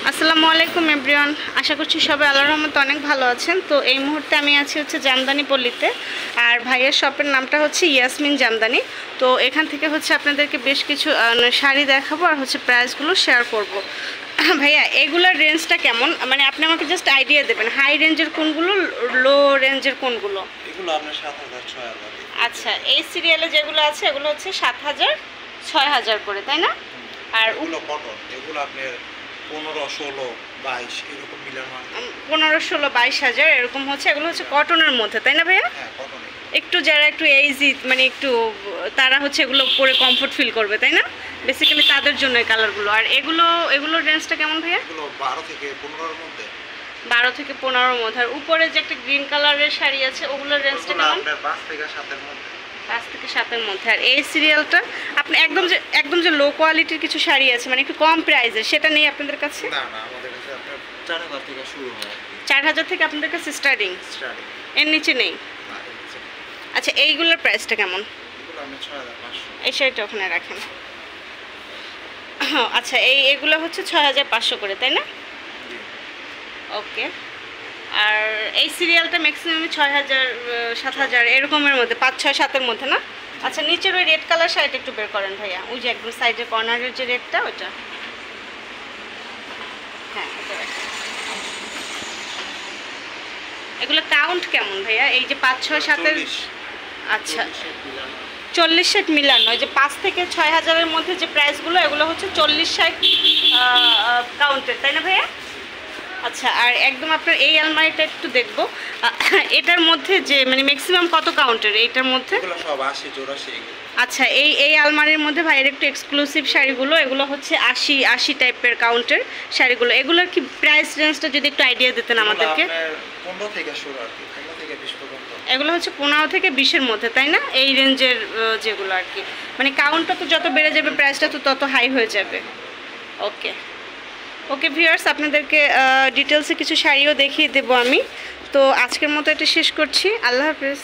আসসালামু আলাইকুম এভরিওয়ান, আশা করছি সবাই আল্লাহর রহমতে অনেক ভালো আছেন। তো এই মুহূর্তে আমি আছি হচ্ছে জামদানি পল্লীতে, আর ভাইয়ের শপের নামটা হচ্ছে ইয়াসমিন জামদানি। তো এখান থেকে হচ্ছে আপনাদেরকে বেশ কিছু শাড়ি দেখাবো আর হচ্ছে প্রাইসগুলো শেয়ার করব। ভাইয়া এগুলোর রেঞ্জটা কেমন, মানে আপনি আমাকে জাস্ট আইডিয়া দেবেন, হাই রেঞ্জের কোনগুলো, লো রেঞ্জের কোনগুলো? এগুলো আপনার 7,000 6,000। আচ্ছা, এই সিরিয়ালে যেগুলো আছে এগুলো হচ্ছে 7,000 6,000 করে, তাই না? আর এগুলো কটন, এগুলো আপনার 15 16 22 এরকম মিলার মাল। 15 16 22,000 এরকম হচ্ছে। এগুলো হচ্ছে কটনের মধ্যে, তাই না ভাইয়া? হ্যাঁ কটন। একটু যারা একটু এইজি, মানে একটু তারা হচ্ছে এগুলো পরে কমফোর্ট ফিল করবে, তাই না? বেসিক্যালি তাদের জন্য এই কালারগুলো। আর এগুলোর রেঞ্জটা কেমন ভাইয়া? এগুলো 12 থেকে 15 এর মধ্যে। 12 থেকে 15 মধ্যে। আর উপরে যে একটা গ্রিন কালারের শাড়ি আছে ওগুলোর রেঞ্জটা কেমন? আপনার 5 থেকে 7 এর মধ্যে। 5 থেকে 7 এর মধ্যে। আর এই সিরিয়ালটা আপনি একদম যে লো কোয়ালিটির কিছু শাড়ি আছে, মানে একটু কম প্রাইসের, সেটা নেই আপনাদের কাছে? না না, আমাদের কাছে আপনার 4,000 থেকে শুরু হয়। 4,000 থেকে আপনাদের কাছে স্টার্টিং? এর নিচে নেই? না, এর নিচে নেই। আচ্ছা, এইগুলোর প্রাইসটা কেমন? এগুলো আপনি 6,500। এই শাড়িটা ওখানে রাখেন। আচ্ছা, এগুলো হচ্ছে 6,500 করে, তাই না? ওকে। আর এই সিরিয়ালটা ম্যাক্সিমাম 6,000 7,000 এরকমের মধ্যে, 5 6 7 মধ্যে না? আচ্ছা, নিচের ওই রেড কালার শাড়িটা একটু বের করেন ভাইয়া, ওই যে একদম সাইডের কর্নারের যে রেডটা, ওইটা। হ্যাঁ, এটা রাখেন। এগুলো কাউন্ট কেমন ভাইয়া? এই যে 5 6 7 এর? আচ্ছা, 40 60 মিলানো। ওই যে 5 থেকে 6,000 মধ্যে যে প্রাইসগুলো, এগুলো হচ্ছে 40 60 কাউন্টের, তাই না ভাইয়া? আচ্ছা, আর একদম আপনার এই আলমারিটা একটু দেখবো, এটার মধ্যে যে মানে ম্যাক্সিমাম কত কাউন্টের এইটার মধ্যে? এগুলো সব 80 84 এগুলো। আচ্ছা, এই আলমারির মধ্যে ভাইয়ের একটু এক্সক্লুসিভ শাড়িগুলো, এগুলো হচ্ছে 80 টাইপের কাউন্টের শাড়িগুলো। এগুলোর কি প্রাইস রেঞ্জটা যদি একটু আইডিয়া দিতেন আমাদেরকে? 15 থেকে শুরু আর কি, 15 থেকে 20 পর্যন্ত। এগুলো হচ্ছে 15 থেকে 20-এর মধ্যে, তাই না? এই রেঞ্জের যেগুলো আর কি, মানে কাউন্টটা তো যত বেড়ে যাবে প্রাইসটা তো তত হাই হয়ে যাবে। ওকে ওকে ভিউয়ার্স, আপনাদেরকে ডিটেলসে কিছু শাড়িও দেখিয়ে দেবো আমি। তো আজকের মতো এটা শেষ করছি। আল্লাহ হাফেজ।